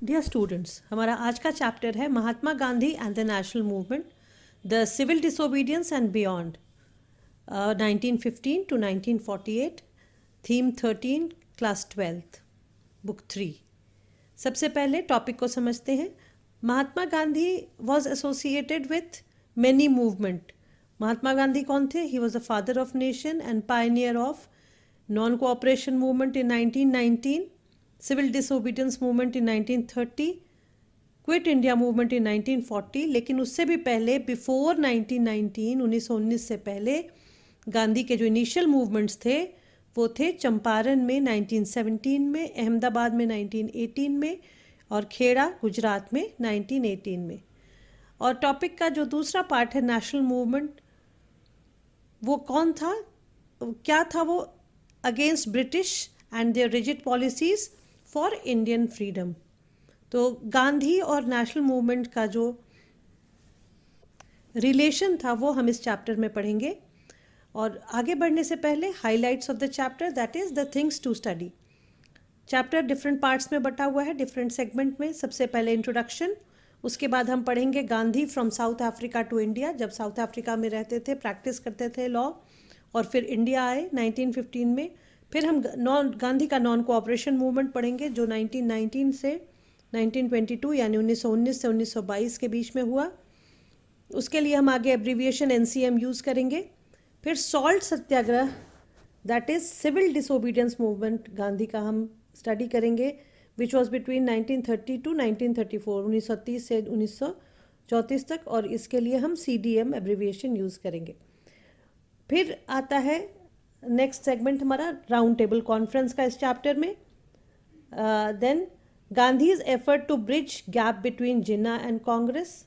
Dear students, हमारा आज का चैप्टर है Mahatma Gandhi and the national movement, the civil disobedience and beyond, 1915 to 1948, theme 13, class 12th, book 3। सबसे पहले टॉपिक को समझते हैं। Mahatma Gandhi was associated with many movement. Mahatma Gandhi कौन थे? He was the father of nation and pioneer of non cooperation movement in 1919, civil disobedience movement in 1930, quit India movement in 1940। लेकिन उससे भी पहले, बिफोर 1919, 1919 से पहले गांधी के जो इनिशियल मूवमेंट्स थे वो थे चंपारण में 1917 में, अहमदाबाद में 1918 में और खेड़ा गुजरात में 1918 में। और टॉपिक का जो दूसरा पार्ट है नेशनल मूवमेंट, वो कौन था, क्या था वो? Against British and their rigid policies for Indian freedom. तो गांधी और नेशनल मूवमेंट का जो रिलेशन था वो हम इस चैप्टर में पढ़ेंगे। और आगे बढ़ने से पहले highlights of the chapter, that is the things to study. Chapter different parts में बटा हुआ है, डिफरेंट सेगमेंट में। सबसे पहले इंट्रोडक्शन, उसके बाद हम पढ़ेंगे Gandhi from South Africa to India, जब साउथ अफ्रीका में रहते थे, प्रैक्टिस करते थे लॉ, और फिर इंडिया आए 1915 में। फिर हम गांधी का नॉन कोऑपरेशन मूवमेंट पढ़ेंगे जो 1919 से 1922 यानी 1919 से 1922 के बीच में हुआ। उसके लिए हम आगे एब्रीविएशन NCM यूज़ करेंगे। फिर salt satyagraha, that is civil disobedience movement, Gandhi का हम स्टडी करेंगे, विच वॉज बिटवीन 1930 टू 1934, 1930 से 1934 तक, और इसके लिए हम CDM एब्रीविएशन यूज़ करेंगे। फिर आता है नेक्स्ट सेगमेंट हमारा राउंड टेबल कॉन्फ्रेंस का इस चैप्टर में। Then Gandhi's effort to bridge gap between Jinnah and Congress,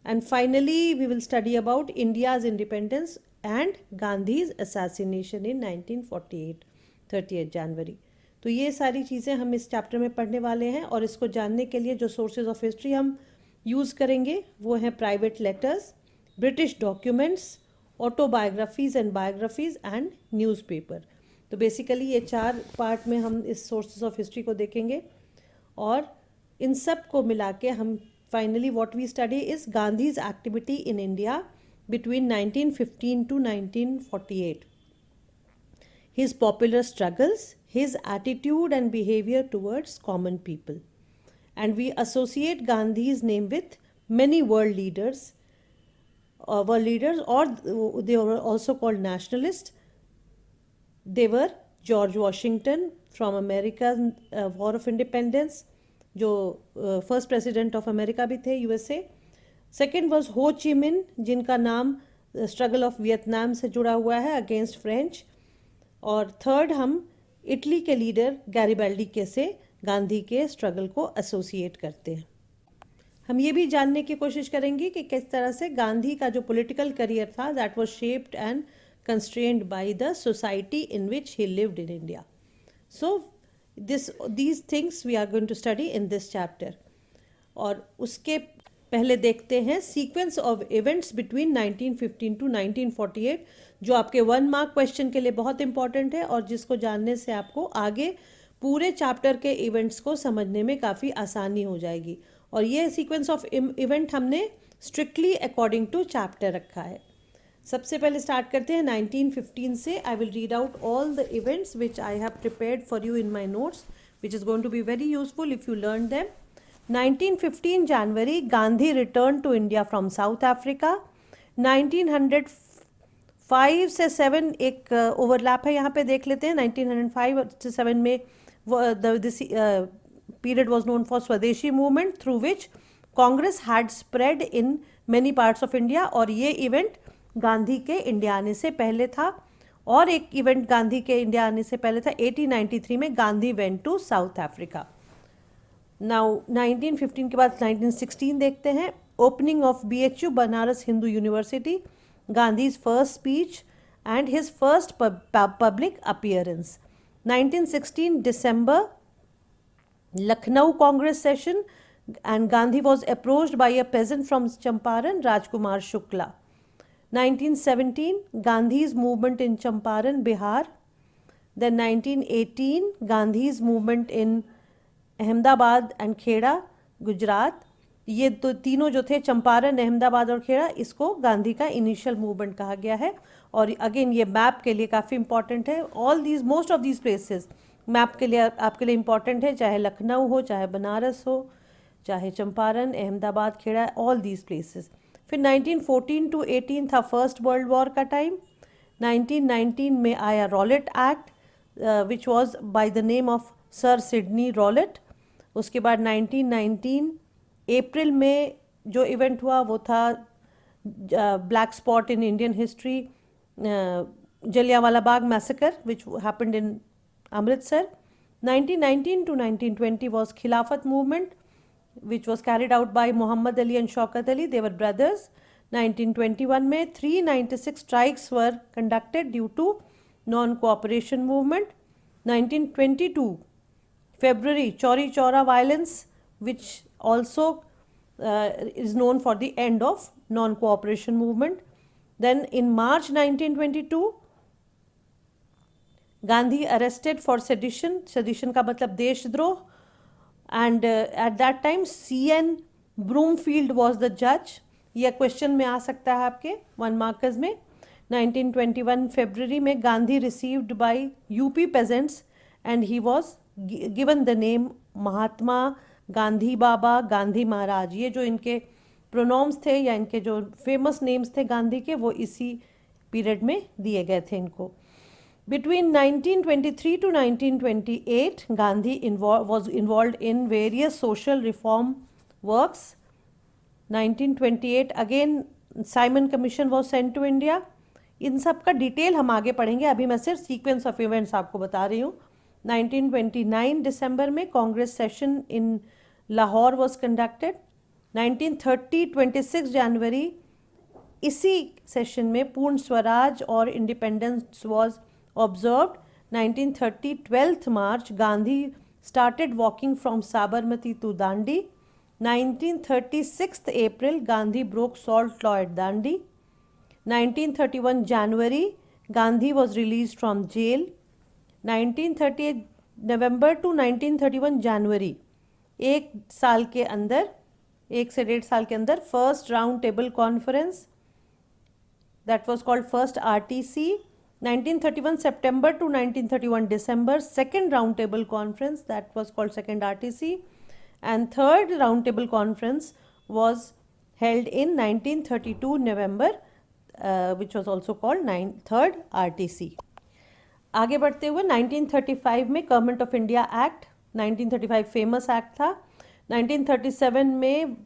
and finally we will study about India's independence and Gandhi's assassination in 1948, 30 January. तो ये सारी चीज़ें हम इस चैप्टर में पढ़ने वाले हैं, और इसको जानने के लिए जो सोर्सेज ऑफ हिस्ट्री हम यूज़ करेंगे वो हैं private letters, British documents, autobiographies and biographies and newspaper. तो बेसिकली ये 4 पार्ट में हम इस सोर्सेज ऑफ हिस्ट्री को देखेंगे, और इन सब को मिला के हम finally what we study is Gandhi's activity in India between 1915 to 1948, his popular struggles, his attitude and behavior towards common people. And we associate Gandhi's name with many world leaders, or they were also called nationalists. They were George Washington from American War of Independence, जो first president of America भी थे, USA. Second was हो ची मिन, जिनका नाम struggle of Vietnam से जुड़ा हुआ है अगेंस्ट फ्रेंच। और थर्ड हम इटली के लीडर गैरिबाल्डी के से गांधी के स्ट्रगल को एसोसिएट करते हैं। हम ये भी जानने की कोशिश करेंगे कि किस तरह से गांधी का जो पॉलिटिकल करियर था, that was shaped and constrained by the society in which he lived in India. So these things we are going to study in this chapter. और उसके पहले देखते हैं sequence of events between 1915 to 1948, जो आपके 1 mark question के लिए बहुत इंपॉर्टेंट है, और जिसको जानने से आपको आगे पूरे चैप्टर के इवेंट्स को समझने में काफ़ी आसानी हो जाएगी। और ये सीक्वेंस ऑफ इवेंट हमने स्ट्रिक्टली अकॉर्डिंग टू चैप्टर रखा है। सबसे पहले स्टार्ट करते हैं 1915 से। I will read out all the events which I have prepared for you in my notes, which is going to be very useful if you learn them. 1915 January, Gandhi return to India from South Africa. 1905 से 7 एक overlap है, यहाँ पे देख लेते हैं। 1905 से 7 में this period was known for Swadeshi movement, through which Congress had spread in many parts of India. और ये इवेंट गांधी के इंडिया आने से पहले था। और एक इवेंट गांधी के इंडिया आने से पहले था 1893 में, Gandhi went to South Africa. Now 1915 के बाद 1916 देखते हैं। Opening of BHU Banaras Hindu University, Gandhi's first speech and his first public appearance. 1916 December, Lucknow Congress session, and Gandhi was approached by a peasant from Champaran, Rajkumar Shukla. 1917, Gandhi's movement in Champaran, Bihar. Then 1918, Gandhi's movement in Ahmedabad and Kheda Gujarat, ये तो तीनों जो थे, चंपारण, अहमदाबाद और खेड़ा, इसको गांधी का initial movement कहा गया है। और अगेन ये मैप के लिए काफ़ी इंपॉर्टेंट है। All these, most of these places map के लिए आपके लिए इंपॉर्टेंट है, चाहे लखनऊ हो, चाहे बनारस हो, चाहे Champaran, Ahmedabad, Kheda, all these places. फिर 1914 टू 18 था फर्स्ट वर्ल्ड वॉर का टाइम। 1919 में आया Rowlatt act which was by the name of sir Sidney Rowlatt. उसके बाद 1919 अप्रैल में जो इवेंट हुआ वो था black spot in Indian history, Jallianwala Bagh massacre which happened in Amritsar. 1919 to 1920 was Khilafat movement which was carried out by Muhammad Ali and Shaukat Ali. They were brothers. 1921 में 396 strikes were conducted due to non-cooperation movement. 1922 February, Chauri Chaura violence, which also is known for the end of non-cooperation movement. Then in March 1922 Gandhi arrested for sedition, sedition का मतलब देशद्रोह, and at that time CN Broomfield was the जज। यह question में आ सकता है आपके 1 markers में। 1921 फरवरी में Gandhi received by UP peasants and he was given the name Mahatma Gandhi Baba, Gandhi Maharaj. ये जो इनके प्रोनाउंस थे या इनके जो फेमस नेम्स थे गांधी के, वो इसी पीरियड में दिए गए थे इनको। Between 1923 to 1928, Gandhi was involved in various social reform works. 1928 again Simon Commission was sent to India. इन सब का डिटेल हम आगे पढ़ेंगे, अभी मैं सिर्फ सीक्वेंस ऑफ इवेंट्स आपको बता रही हूँ। 1929 दिसंबर में Congress session in Lahore was conducted. 1930 26 जनवरी इसी सेशन में पूर्ण स्वराज और independence was observed. 1930 12th March Gandhi started walking from Sabarmati to Dandi. 1936 April Gandhi broke salt law at Dandi. 1931 January Gandhi was released from jail. 1938 November to 1931 January, एक साल के अंदर, 1 से 1.5 साल के अंदर first round table conference, that was called first RTC. 1931 September to 1931 December, second roundtable conference, that was called second RTC, and third roundtable conference was held in 1932 November, which was also called third RTC. आगे बढ़ते हुए 1935 में government of India act, 1935 famous act था। 1937 में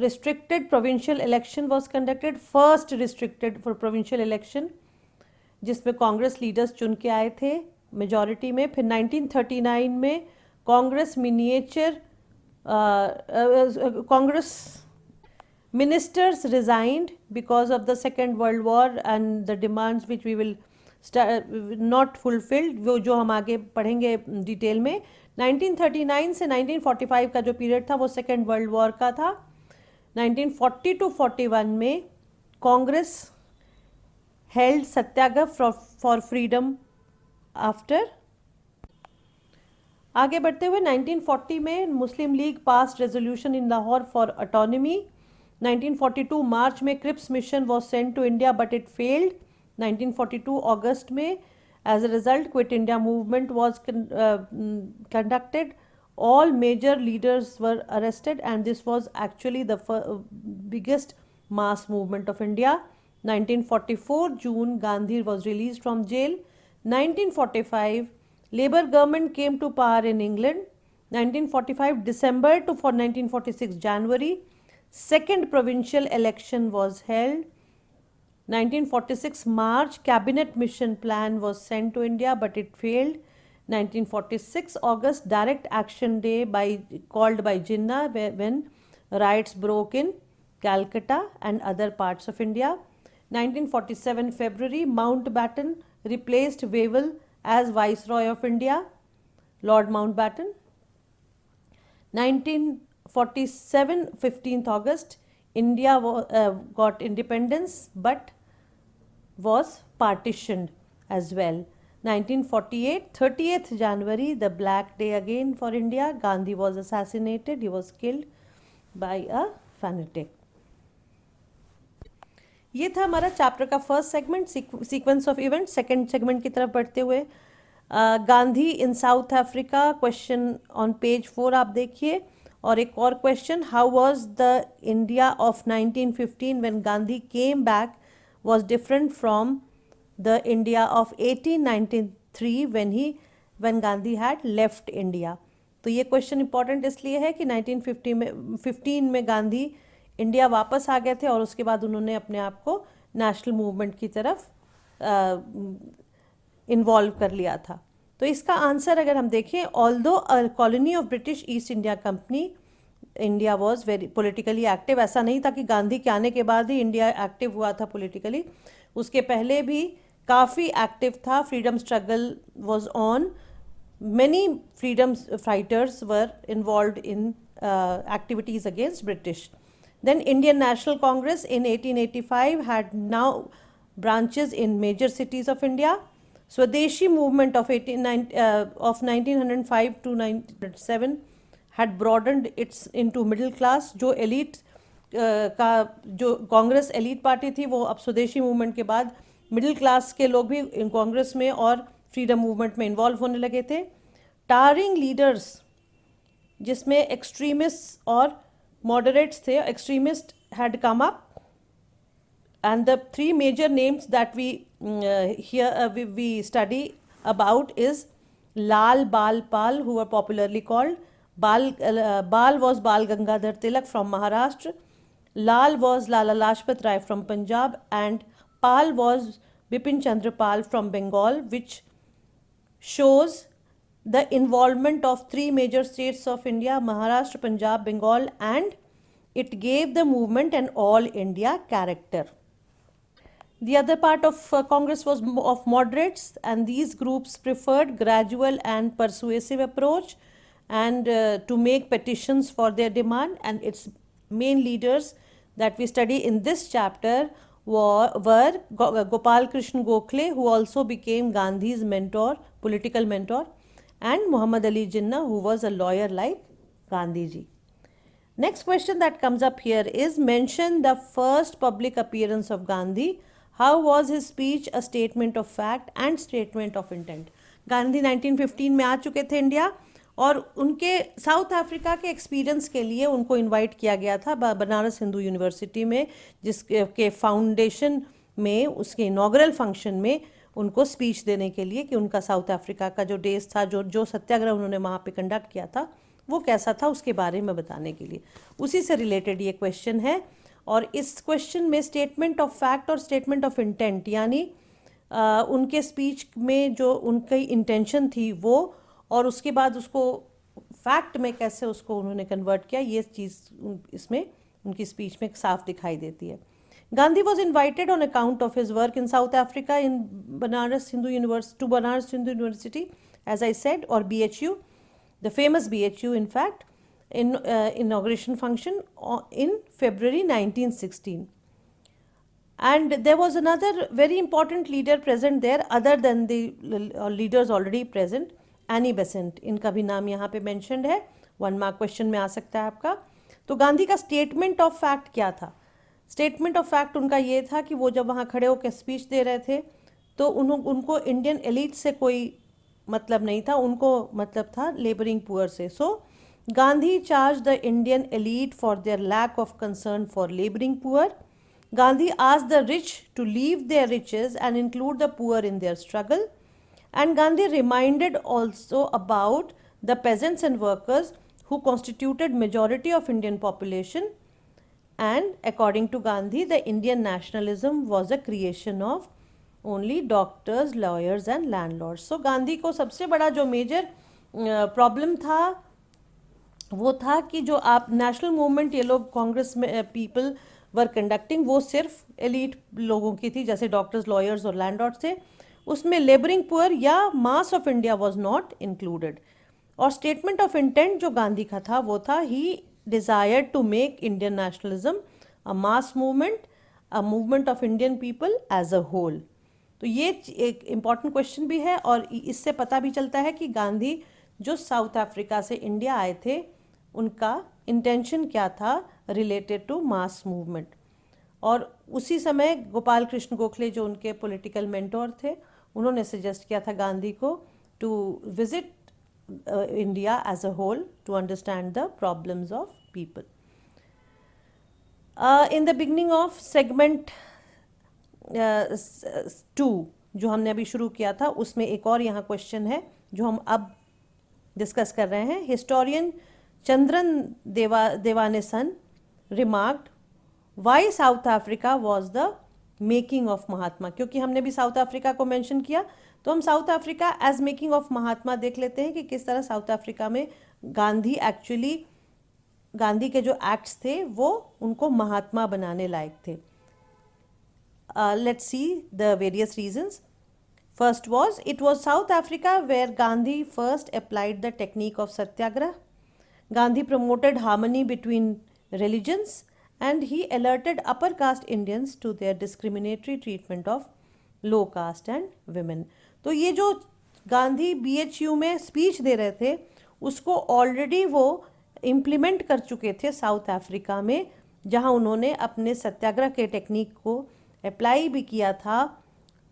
restricted provincial election was conducted, first restricted for provincial election, जिसमें Congress leaders चुन के आए थे मेजॉरिटी में। फिर 1939 में Congress Congress ministers resigned because of the second world war and the demands which we will not fulfilled, वो जो हम आगे पढ़ेंगे डिटेल में। 1939 से 1945 का जो पीरियड था वो सेकेंड वर्ल्ड वॉर का था। 1940 to 41 में Congress held Satyagraha for freedom after। आगे बढ़ते हुए 1940 में Muslim League pass resolution in Lahore for autonomy. 1942 मार्च में Cripps mission was sent to India but it failed. 1942 अगस्त में as a result quit India movement was conducted. All major leaders were arrested and this was actually the biggest mass movement of India. 1944 June Gandhi was released from jail. 1945 Labour government came to power in England. 1945 December to 1946 January second provincial election was held. 1946 March cabinet mission plan was sent to India but it failed. 1946 August direct action day called by Jinnah when riots broke in Calcutta and other parts of India. 1947 February Mountbatten replaced Wavell as Viceroy of India, Lord Mountbatten. 1947 15th August India got independence but was partitioned as well. 1948, 30th January, the Black Day again for India. Gandhi was assassinated. He was killed by a fanatic. ये था हमारा chapter का first segment, sequence of event. Second segment की तरफ बढ़ते हुए Gandhi in South Africa, question on page 4 आप देखिए. और एक और question, how was the India of 1915 when Gandhi came back was different from the India of 1893 when Gandhi had left India. तो ये क्वेश्चन इंपॉर्टेंट इसलिए है कि 1915 में गांधी इंडिया वापस आ गए थे और उसके बाद उन्होंने अपने आप को नेशनल मूवमेंट की तरफ इन्वॉल्व कर लिया था. तो इसका आंसर अगर हम देखें, although a colony of British east India company, India was very politically active. ऐसा नहीं था कि गांधी के आने के बाद ही इंडिया एक्टिव हुआ था पॉलिटिकली, उसके पहले भी काफ़ी एक्टिव था. Freedom struggle was on. Many freedom fighters were involved in activities against British. Then Indian National Congress in 1885 had now branches in major cities of India. Swadeshi movement of 1905 to 1907 had broadened its into middle class. जो elite का जो Congress elite party थी, वो अब स्वदेशी movement के बाद middle class के लोग भी कांग्रेस में और फ्रीडम मूवमेंट में इन्वॉल्व होने लगे थे. टारिंग लीडर्स, जिसमें एक्सट्रीमिस्ट और मॉडरेट्स थे. Extremist had come up and the three major names that we we study about is Lal Bal Pal, who were popularly called Bal was Bal Gangadhar Tilak from Maharashtra, Lal was Lala Lajpat Rai from Punjab, and Pal was Bipin Chandra Pal from Bengal, which shows the involvement of three major states of India, Maharashtra, Punjab, Bengal, and it gave the movement an all India character. The other part of Congress was of moderates, and these groups preferred gradual and persuasive approach and to make petitions for their demand. And its main leaders that we study in this chapter were Gopal Krishna Gokhale, who also became Gandhi's mentor, political mentor, and Muhammad Ali Jinnah, who was a lawyer like Gandhi ji. Next question that comes up here is, mention the first public appearance of Gandhi. How was his speech a statement of fact and statement of intent? Gandhi 1915 में आ चुके थे India, और उनके south Africa के experience के लिए उनको invite किया गया था बनारस हिंदू यूनिवर्सिटी में, जिसके फाउंडेशन में उसके इनॉग्रल फंक्शन में उनको स्पीच देने के लिए कि उनका साउथ अफ्रीका का जो डेज था, जो सत्याग्रह उन्होंने वहाँ पे कंडक्ट किया था, वो कैसा था, उसके बारे में बताने के लिए. उसी से रिलेटेड ये क्वेश्चन है. और इस क्वेश्चन में स्टेटमेंट ऑफ फैक्ट और स्टेटमेंट ऑफ इंटेंट, यानी उनके स्पीच में जो उनकी इंटेंशन थी वो, और उसके बाद उसको फैक्ट में कैसे उसको उन्होंने कन्वर्ट किया, ये चीज़ इसमें उनकी स्पीच में साफ दिखाई देती है. Gandhi was invited on account of his work in South Africa in Banaras Hindu University, as I said, और BHU, the famous BHU in fact, in inauguration function in February 1916. And there was another very important leader present there other than the leaders already present, Annie Besant. इनका भी नाम यहाँ पे mentioned है, 1 mark question में आ सकता है आपका. तो गांधी का स्टेटमेंट ऑफ फैक्ट क्या था? स्टेटमेंट ऑफ फैक्ट उनका ये था कि वो जब वहाँ खड़े होकर स्पीच दे रहे थे तो उनको इंडियन एलिट से कोई मतलब नहीं था, उनको मतलब था लेबरिंग पुअर से. So Gandhi charge the Indian elite for their lack of concern for labouring poor. Gandhi asked the rich to leave their riches and include the poor in their struggle. And Gandhi reminded also about the peasants and workers who constituted majority of Indian population, and according to Gandhi the Indian nationalism was a creation of only doctors, lawyers and landlords. So Gandhi को सबसे बड़ा जो major problem था वो था कि जो आप नेशनल मूवमेंट ये लोग कांग्रेस में पीपल वर कंडक्टिंग, वो सिर्फ एलीट लोगों की थी, जैसे डॉक्टर्स, लॉयर्स और लैंडलॉर्ड्स थे. उसमें लेबरिंग पुअर या mass of India was not included. और स्टेटमेंट ऑफ इंटेंट जो गांधी का था वो था, he desired to make Indian nationalism a mass movement, a movement of Indian people as a whole. तो ये एक इम्पॉर्टेंट क्वेश्चन भी है, और इससे पता भी चलता है कि गांधी जो साउथ अफ्रीका से इंडिया आए थे उनका इंटेंशन क्या था रिलेटेड टू मास मूवमेंट। और उसी समय गोपाल कृष्ण गोखले जो उनके पॉलिटिकल मेंटोर थे, उन्होंने सजेस्ट किया था गांधी को to visit India as a whole to understand the problems of people. In the beginning of segment 2 जो हमने अभी शुरू किया था, उसमें एक और यहाँ क्वेश्चन है जो हम अब डिस्कस कर रहे हैं। Historian Chandran Devanesan remarked why South Africa was the making of Mahatma. क्योंकि हमने भी साउथ अफ्रीका को मेंशन किया, तो हम South Africa as making of Mahatma देख लेते हैं कि किस तरह साउथ अफ्रीका में गांधी के जो एक्ट्स थे वो उनको महात्मा बनाने लायक थे। Let's see the various reasons. First was it was South Africa where Gandhi first applied the technique of satyagrah. Gandhi promoted harmony between religions and he alerted upper caste Indians to their discriminatory treatment of low caste and women. तो ये जो Gandhi BHU में speech दे रहे थे उसको already वो implement कर चुके थे साउथ अफ्रीका में, जहाँ उन्होंने अपने सत्याग्रह के टेक्निक को अप्लाई भी किया था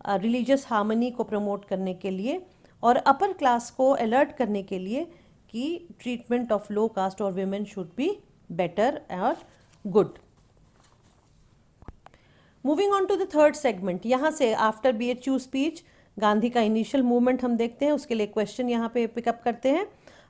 रिलीजियस हार्मनी को प्रमोट करने के लिए और अपर क्लास को अलर्ट करने के लिए कि ट्रीटमेंट ऑफ लो कास्ट और विमेन शुड बी बेटर और good. Moving on to the third segment, यहाँ से आफ्टर BHU स्पीच गांधी का इनिशियल मूवमेंट हम देखते हैं। उसके लिए क्वेश्चन यहाँ पे पिकअप करते हैं।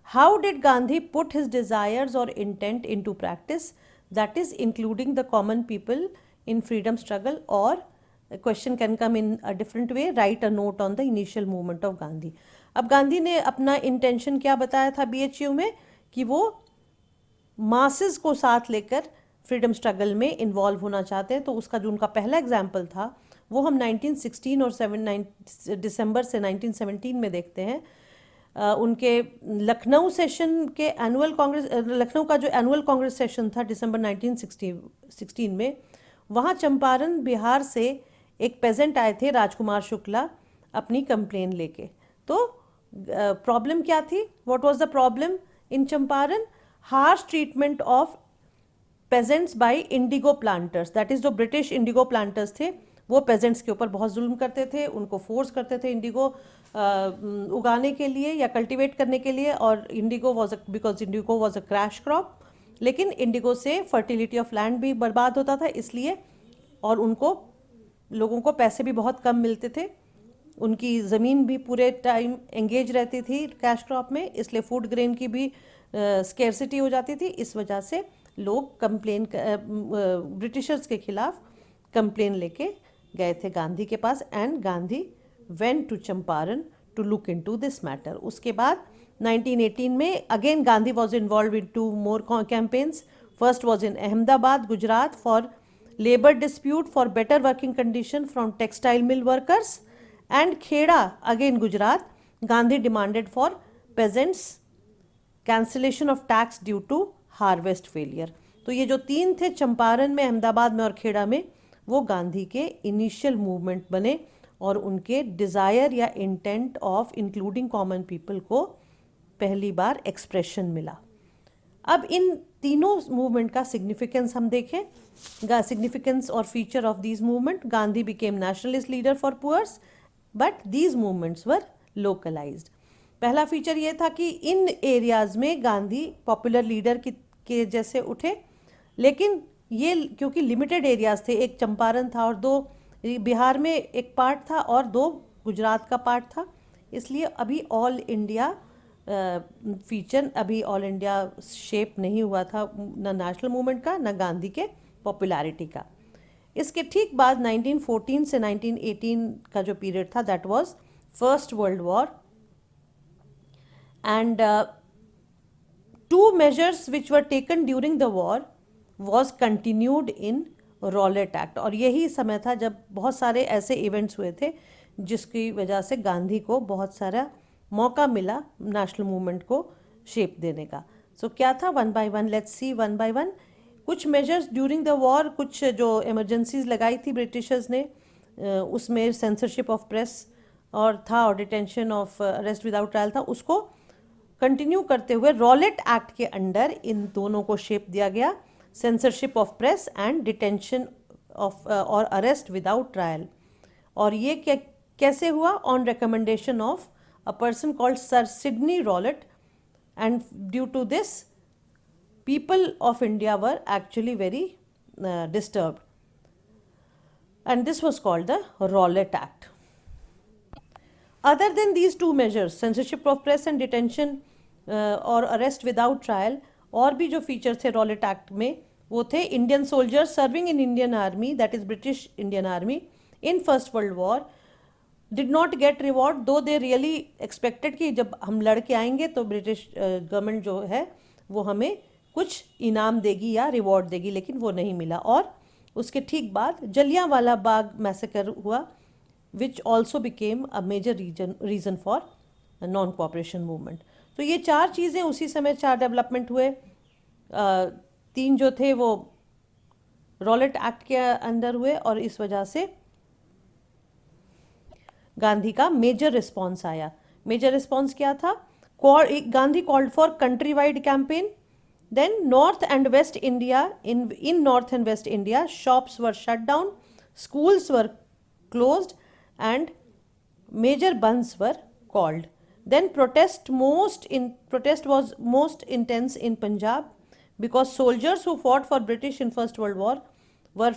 How did Gandhi put his desires और intent into practice, that is including the common people in freedom struggle, और question can come in a different way, write a note on the initial movement of Gandhi. अब गांधी ने अपना intention क्या बताया था BHU में कि वो मासेस को साथ लेकर फ्रीडम स्ट्रगल में इन्वॉल्व होना चाहते हैं। तो उसका जो उनका पहला एग्जाम्पल था वो हम 1916 और दिसंबर से 1917 में देखते हैं। उनके लखनऊ सेशन के एनुअल कांग्रेस, लखनऊ का जो एनुअल कांग्रेस सेशन था दिसंबर 1916 में, वहाँ चंपारण बिहार से एक पेजेंट आए थे राजकुमार शुक्ला अपनी कंप्लेन लेके। तो प्रॉब्लम क्या थी, what was the problem in Champaran? Harsh treatment of peasants by indigo planters, that is जो ब्रिटिश इंडिगो प्लांटर्स थे वो पेजेंट्स के ऊपर बहुत जुल्म करते थे, उनको फोर्स करते थे इंडिगो उगाने के लिए या कल्टीवेट करने के लिए। और Indigo was because Indigo was a crash crop, लेकिन इंडिगो से फर्टिलिटी ऑफ लैंड भी बर्बाद होता था इसलिए, और उनको लोगों को पैसे भी बहुत कम मिलते थे, उनकी ज़मीन भी पूरे टाइम एंगेज रहती थी कैश क्रॉप में, इसलिए फूड ग्रेन की भी स्केर्सिटी हो जाती थी। इस वजह से लोग कंप्लेन ब्रिटिशर्स के खिलाफ कंप्लेन लेके गए थे गांधी के पास, and Gandhi went to Champaran to look into this matter. उसके बाद 1918 में again Gandhi was involve in 2 more campaigns. First was in Ahmedabad Gujarat for labor dispute for better working condition from textile mill workers, and Kheda again Gujarat, Gandhi demanded for peasants cancellation of tax due to harvest failure. तो ये जो 3 थे चंपारण में, अहमदाबाद में और खेड़ा में, वो गांधी के इनिशियल मूवमेंट बने और उनके डिज़ायर या intent of including common people को पहली बार एक्सप्रेशन मिला। अब इन तीनों मूवमेंट का सिग्निफिकेंस हम देखें, सिग्निफिकेंस और feature of these movement. Gandhi became nationalist leader for poors but these movements were localized. पहला फीचर ये था कि इन एरियाज में गांधी पॉपुलर लीडर के जैसे उठे, लेकिन ये क्योंकि लिमिटेड एरियाज थे, एक चंपारण था और 2 बिहार में एक पार्ट था और 2 गुजरात का पार्ट था, इसलिए अभी ऑल इंडिया फीचर, अभी ऑल इंडिया शेप नहीं हुआ था न नेशनल मूवमेंट का न गांधी के पॉपुलैरिटी का। इसके ठीक बाद 1914 से 1918 का जो पीरियड था that was first world war, and 2 measures which were taken during the war was continued in Rowlatt act. और यही समय था जब बहुत सारे ऐसे इवेंट्स हुए थे जिसकी वजह से गांधी को बहुत सारा मौका मिला नेशनल मूवमेंट को शेप देने का। सो क्या था, 1 by 1 लेट्स सी 1 by 1। कुछ मेजर्स ड्यूरिंग द वॉर, कुछ जो इमरजेंसीज लगाई थी ब्रिटिशर्स ने उसमें सेंसरशिप ऑफ प्रेस और था, और detention of arrest without trial था, उसको कंटिन्यू करते हुए रॉलेट एक्ट के अंडर इन दोनों को शेप दिया गया, censorship of press and detention of और अरेस्ट विदाउट ट्रायल। और ये कैसे हुआ? On recommendation of a person called sir Sidney Rowlatt, and due to this people of India were actually very disturbed, and this was called the Rowlatt Act. Other than these two measures, censorship of press and detention or arrest without trial, और भी जो feature थे Rowlatt act में वो थे Indian soldiers serving in Indian army, that is British Indian army, in first world war did not gate reward, दो they really expected कि जब हम लड़ के आएंगे तो ब्रिटिश गवर्नमेंट जो है वो हमें कुछ इनाम देगी या रिवॉर्ड देगी, लेकिन वो नहीं मिला। और उसके ठीक बाद जलियांवाला बाग मैसेकर हुआ, which also became a major reason for non cooperation movement. तो ये चार चीज़ें उसी समय, चार डेवलपमेंट हुए। तीन जो थे वो रॉलेट एक्ट के अंदर हुए, और इस वजह से गांधी का मेजर रिस्पॉन्स आया। मेजर रिस्पॉन्स क्या था? Gandhi called for country wide campaign. Then North and West India, in North and West India, shops were shut down, schools were closed, and major bands were called. Then protest was most intense in Punjab, because soldiers who fought for British in First World War were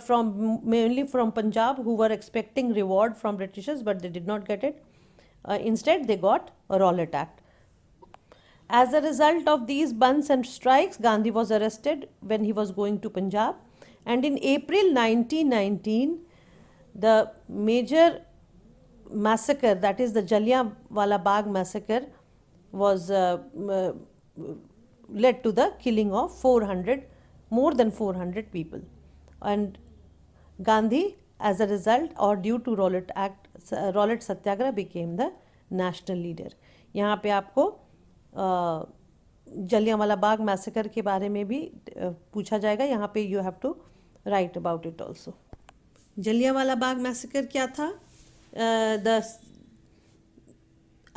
mainly from Punjab, who were expecting reward from Britishers, but they did not get it. Instead, they got a Rowlatt Act. As a result of these bunds and strikes, Gandhi was arrested when he was going to Punjab, and in April 1919, the major massacre, that is the Jallianwala Bagh massacre, was led to the killing of more than 400 people. And Gandhi, as a result or due to Rowlatt Satyagraha, became the national leader. यहाँ पे आपको Jallianwala Bagh massacre के बारे में भी पूछा जाएगा, यहाँ पे you have to write about it also. Jallianwala Bagh massacre क्या था?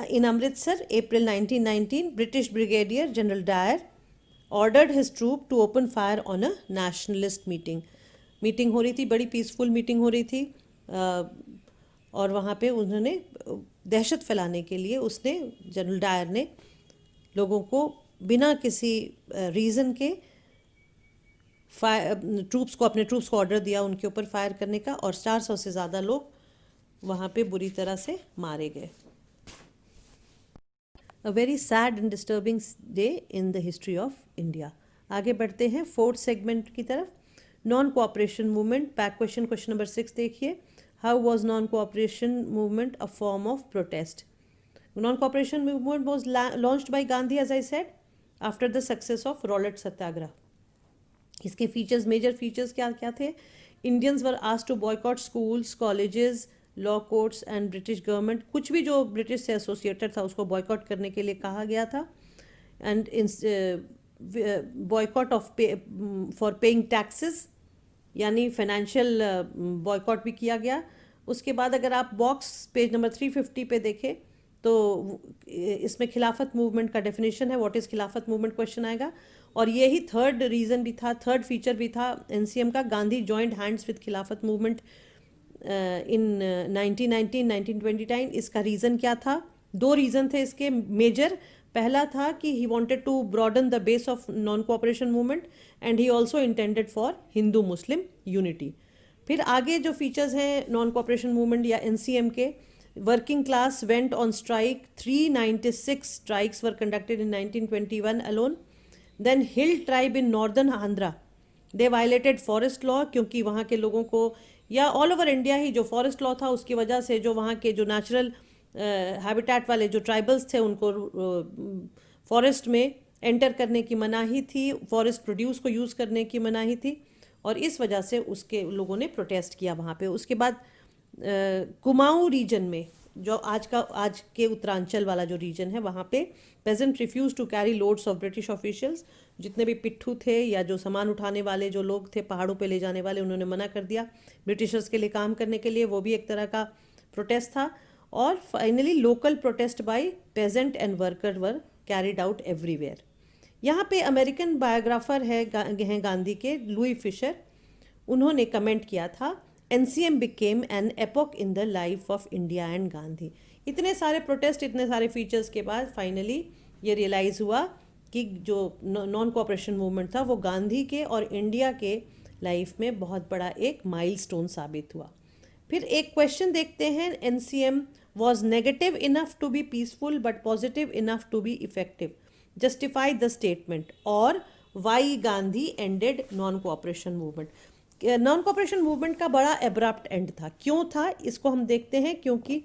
In Amritsar, April 1919, British brigadier general Dyer ordered his troop to open fire on a nationalist meeting हो रही थी, बड़ी पीसफुल मीटिंग हो रही थी, और वहाँ पे उन्होंने दहशत फैलाने के लिए उसने, जनरल डायर ने लोगों को बिना किसी रीज़न के अपने ट्रूप्स को ऑर्डर दिया उनके ऊपर फायर करने का, और 400 से ज़्यादा लोग वहाँ पे बुरी तरह से मारे गए। A very sad and disturbing day in the history of India. आगे बढ़ते हैं फोर्थ सेगमेंट की तरफ, non cooperation movement. Question number 6 देखिए, how was non cooperation movement a form of protest? Non-cooperation movement was launched by Gandhi, as I said, after the success of Rowlatt Satyagraha. इसके features, major features क्या क्या थे? Indians were asked to boycott schools, colleges, law courts and British government. कुछ भी जो British से associated था उसको बॉयकॉट करने के लिए कहा गया था, and boycott of for paying taxes, यानी फाइनेंशियल बॉयकॉट भी किया गया। उसके बाद अगर आप बॉक्स पेज नंबर 350 पे देखें तो इसमें खिलाफत मूवमेंट का डेफिनेशन है, व्हाट इज़ खिलाफत मूवमेंट क्वेश्चन आएगा। और यही थर्ड रीज़न भी था, थर्ड फीचर भी था एनसीएम का, गांधी जॉइंट हैंड्स विद खिलाफत मूवमेंट इन 1919-1929। इसका रीज़न क्या था? दो रीज़न थे इसके मेजर। पहला था कि he wanted to broaden the base of non cooperation movement, and he also intended for Hindu Muslim unity. फिर आगे जो फीचर्स हैं नॉन कोऑपरेशन मूवमेंट या एनसीएम के, working class went on strike, 396 strikes were conducted in 1921 alone. Then Hill tribe in northern Andhra, they violated forest law, क्योंकि वहाँ के लोगों को, या ऑल ओवर इंडिया ही जो फॉरेस्ट लॉ था उसकी वजह से जो वहाँ के जो नेचुरल हैबिटेट वाले जो ट्राइबल्स थे उनको फॉरेस्ट में एंटर करने की मनाही थी, फॉरेस्ट प्रोड्यूस को यूज़ करने की मनाही थी, और इस वजह से उसके लोगों ने प्रोटेस्ट किया वहाँ पे। उसके बाद कुमाऊँ रीजन में जो आज के उत्तरांचल वाला जो रीजन है वहाँ पे peasant refuse to carry loads of British officials, जितने भी पिट्ठू थे या जो सामान उठाने वाले जो लोग थे पहाड़ों पे ले जाने वाले, उन्होंने मना कर दिया ब्रिटिशर्स के लिए काम करने के लिए। वो भी एक तरह का प्रोटेस्ट था। और finally local protest by peasant and worker were carried out everywhere. यहाँ पे अमेरिकन बायोग्राफर हैं गांधी के, लुई फिशर, उन्होंने कमेंट किया था NCM became an epoch in the life of India and Gandhi. इतने सारे प्रोटेस्ट, इतने सारे फीचर्स के बाद फाइनली ये रियलाइज़ हुआ कि जो नॉन कोऑपरेशन मूवमेंट था वो गांधी के और इंडिया के लाइफ में बहुत बड़ा एक माइलस्टोन साबित हुआ। फिर एक क्वेश्चन देखते हैं, NCM was negative enough to be peaceful but positive enough to be effective, justify the statement, और why Gandhi ended non cooperation movement. Non cooperation movement का बड़ा एब्रप्ट एंड था। क्यों था इसको हम देखते हैं, क्योंकि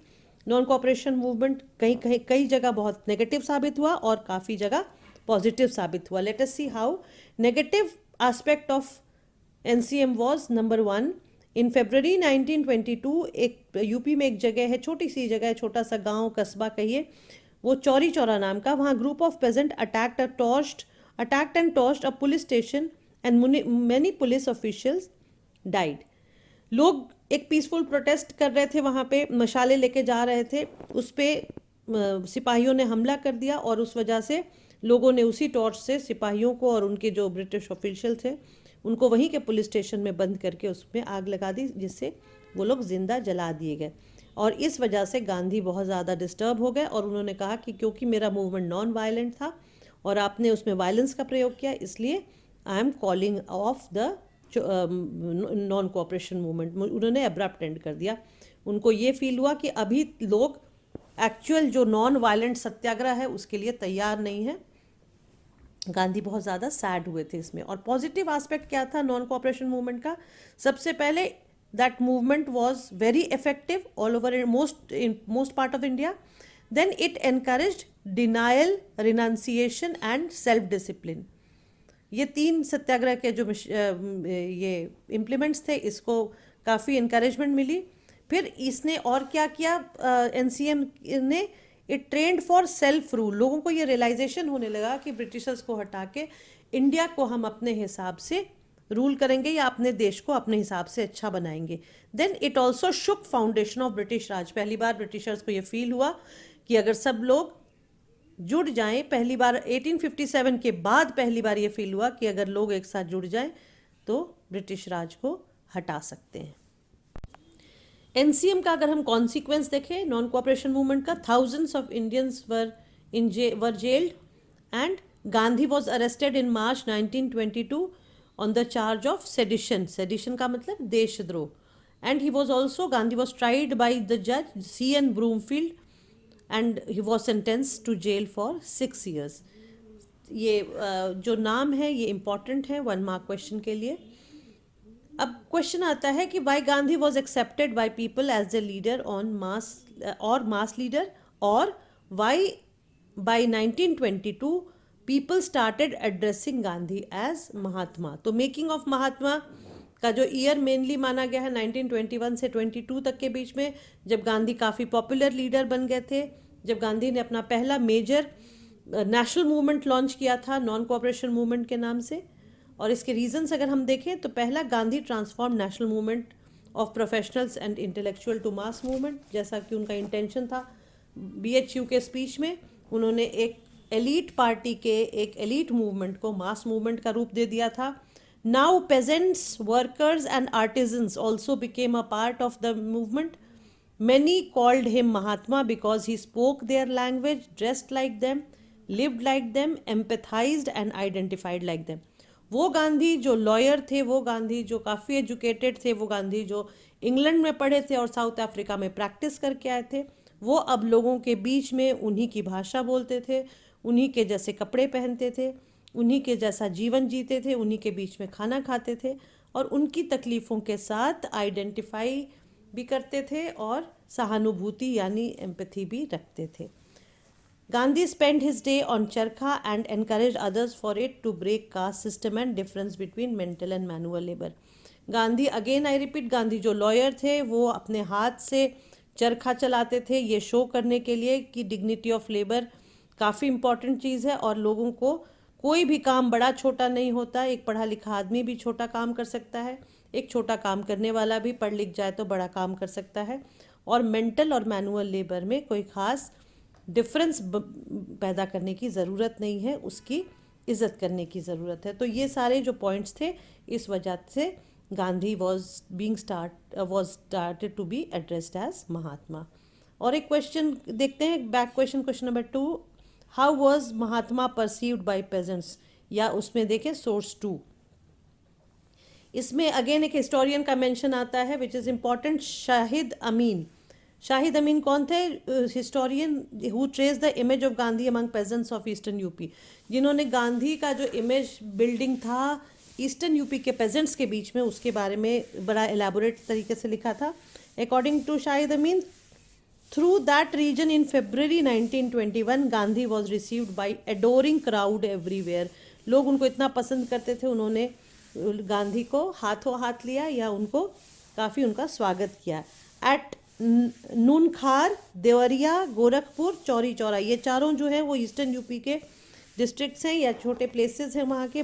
नॉन कोऑपरेशन मूवमेंट कई जगह बहुत नेगेटिव साबित हुआ और काफ़ी जगह पॉजिटिव साबित हुआ। Let us see how. Negative aspect of NCM was, number 1, इन फरवरी 1922 एक यूपी में एक जगह है, छोटी सी जगह है, छोटा सा गांव कस्बा कहिए, वो चौरी चौरा नाम का, वहाँ group of peasant attacked and torched a police station and many police officials died. लोग एक पीसफुल प्रोटेस्ट कर रहे थे, वहाँ पे मशाले लेके जा रहे थे, उस पर सिपाहियों ने हमला कर दिया और उस वजह से लोगों ने उसी टॉर्च से सिपाहियों को और उनके जो ब्रिटिश ऑफिशियल थे उनको वहीं के पुलिस स्टेशन में बंद करके उसमें आग लगा दी, जिससे वो लोग जिंदा जला दिए गए। और इस वजह से गांधी बहुत ज़्यादा डिस्टर्ब हो गए और उन्होंने कहा कि क्योंकि मेरा मूवमेंट नॉन वायलेंट था और आपने उसमें वायलेंस का प्रयोग किया, इसलिए I am calling of the non cooperation movement. उन्होंने अब्रप्ट एंड कर दिया। उनको ये फील हुआ कि अभी लोग एक्चुअल जो नॉन वायलेंट सत्याग्रह है उसके लिए तैयार नहीं है। गांधी बहुत ज़्यादा सैड हुए थे इसमें। और पॉजिटिव एस्पेक्ट क्या था नॉन कोऑपरेशन मूवमेंट का? सबसे पहले that movement was very effective all over in most part of India. Then it encouraged denial, renunciation and self discipline. ये 3 सत्याग्रह के जो ये इम्प्लीमेंट्स थे, इसको काफ़ी इनकरेजमेंट मिली। फिर इसने और क्या किया एनसीएम ने? It trend for self rule. लोगों को ये रियलाइजेशन होने लगा कि ब्रिटिशर्स को हटा के इंडिया को हम अपने हिसाब से रूल करेंगे या अपने देश को अपने हिसाब से अच्छा बनाएंगे। Then it also shook foundation of British Raj. पहली बार ब्रिटिशर्स को ये फील हुआ कि अगर सब लोग जुड़ जाएं, पहली बार 1857 के बाद पहली बार ये फील हुआ कि अगर लोग एक साथ जुड़ जाएं तो ब्रिटिश राज को हटा सकते हैं। एनसीएम का अगर हम कॉन्सिक्वेंस देखें नॉन कोऑपरेशन मूवमेंट का, thousands of Indians were jailed and Gandhi was arrested in March 1922 on the charge of sedition. Sedition का मतलब देशद्रोह। And he was also, Gandhi was tried by the जज C.N. Broomfield and he was sentence to jail for 6 years। ये जो नाम है ये important है 1 mark क्वेश्चन के लिए। अब क्वेश्चन आता है कि why Gandhi was accepted by people as the leader on mass leader, और why by 1922 people started addressing Gandhi as Mahatma. तो मेकिंग ऑफ महात्मा का जो ईयर मेनली माना गया है 1921 से 22 तक के बीच में, जब गांधी काफ़ी पॉपुलर लीडर बन गए थे, जब गांधी ने अपना पहला मेजर नेशनल मूवमेंट लॉन्च किया था नॉन कोऑपरेशन मूवमेंट के नाम से। और इसके रीजंस अगर हम देखें तो पहला, Gandhi transform national movement of professionals and intellectual to mass movement, जैसा कि उनका इंटेंशन था। BHU के स्पीच में उन्होंने एक एलीट पार्टी के एक एलीट मूवमेंट को मास मूवमेंट का रूप दे दिया था। Now pageants, workers and artisans also became a part of the movement. Many called him Mahatma because he spoke their language, dressed like them, lived like them, empathized and identified like them। वो गांधी जो lawyer थे, वो गांधी जो काफ़ी educated थे, वो गांधी जो England में पढ़े थे और साउथ अफ्रीका में प्रैक्टिस करके आए थे, वो अब लोगों के बीच में उन्हीं की भाषा बोलते थे, उन्हीं के जैसे कपड़े पहनते थे, उन्हीं के जैसा जीवन जीते थे, उन्हीं के बीच में खाना खाते थे और उनकी तकलीफ़ों के साथ आइडेंटिफाई भी करते थे और सहानुभूति यानी एम्पैथी भी रखते थे। Gandhi spent his day on चरखा and encouraged others for it to break caste system and difference between mental and manual labor। Gandhi, again I repeat, Gandhi जो लॉयर थे वो अपने हाथ से चरखा चलाते थे ये शो करने के लिए कि डिग्निटी ऑफ लेबर काफ़ी इम्पॉर्टेंट चीज़ है और लोगों को कोई भी काम बड़ा छोटा नहीं होता, एक पढ़ा लिखा आदमी भी छोटा काम कर सकता है, एक छोटा काम करने वाला भी पढ़ लिख जाए तो बड़ा काम कर सकता है, और मेंटल और मैनुअल लेबर में कोई ख़ास डिफरेंस पैदा करने की ज़रूरत नहीं है, उसकी इज़्ज़त करने की ज़रूरत है। तो ये सारे जो पॉइंट्स थे, इस वजह से Gandhi was started to be addressed as Mahatma. और एक क्वेश्चन देखते हैं, back question number 2, how was Mahatma perceived by peasants, या उसमें देखें सोर्स 2। इसमें अगेन एक हिस्टोरियन का मेंशन आता है विच इज़ इम्पॉर्टेंट, शाहिद अमीन। शाहिद अमीन कौन थे? Historian who trace the image of Gandhi among pageants of eastern UP, जिन्होंने गांधी का जो इमेज बिल्डिंग था ईस्टर्न यूपी के पेजेंट्स के बीच में, उसके बारे में बड़ा एलैबोरेट तरीके से लिखा था। According to Shahid Amin, through that reason in February 1921 Gandhi was received by adoring crowd everywhere. लोग उनको इतना पसंद करते थे, उन्होंने गांधी को हाथों हाथ लिया या उनको काफ़ी उनका स्वागत किया। एट नूनखार, देवरिया, गोरखपुर, चौरी चौरा, ये चारों जो है वो ईस्टर्न यूपी के डिस्ट्रिक्ट्स हैं या छोटे प्लेसेस हैं वहाँ के।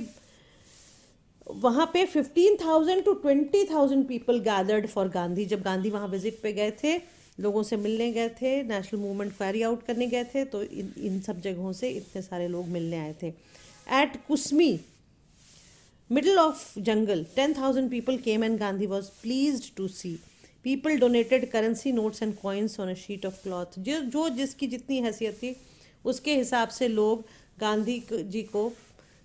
वहाँ पे 15,000 to 20,000 people gathered for Gandhi. जब गांधी वहाँ विजिट पे गए थे, लोगों से मिलने गए थे, नेशनल मूवमेंट कैरी आउट करने गए थे, तो इन सब जगहों से इतने सारे लोग मिलने आए थे। At Kusmi, middle of jungle, 10,000 people came and Gandhi was pleased to see. People donated currency notes and coins on a sheet of cloth. जो जिसकी जितनी हैसियत थी उसके हिसाब से लोग गांधी जी को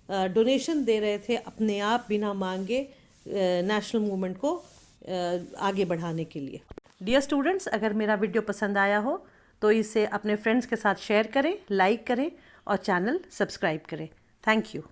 डोनेशन दे रहे थे अपने आप, बिना मांगे, नेशनल मूवमेंट को आगे बढ़ाने के लिए। डियर स्टूडेंट्स, अगर मेरा वीडियो पसंद आया हो तो इसे अपने फ्रेंड्स के साथ शेयर करें, लाइक करें और चैनल सब्सक्राइब करें। Thank you.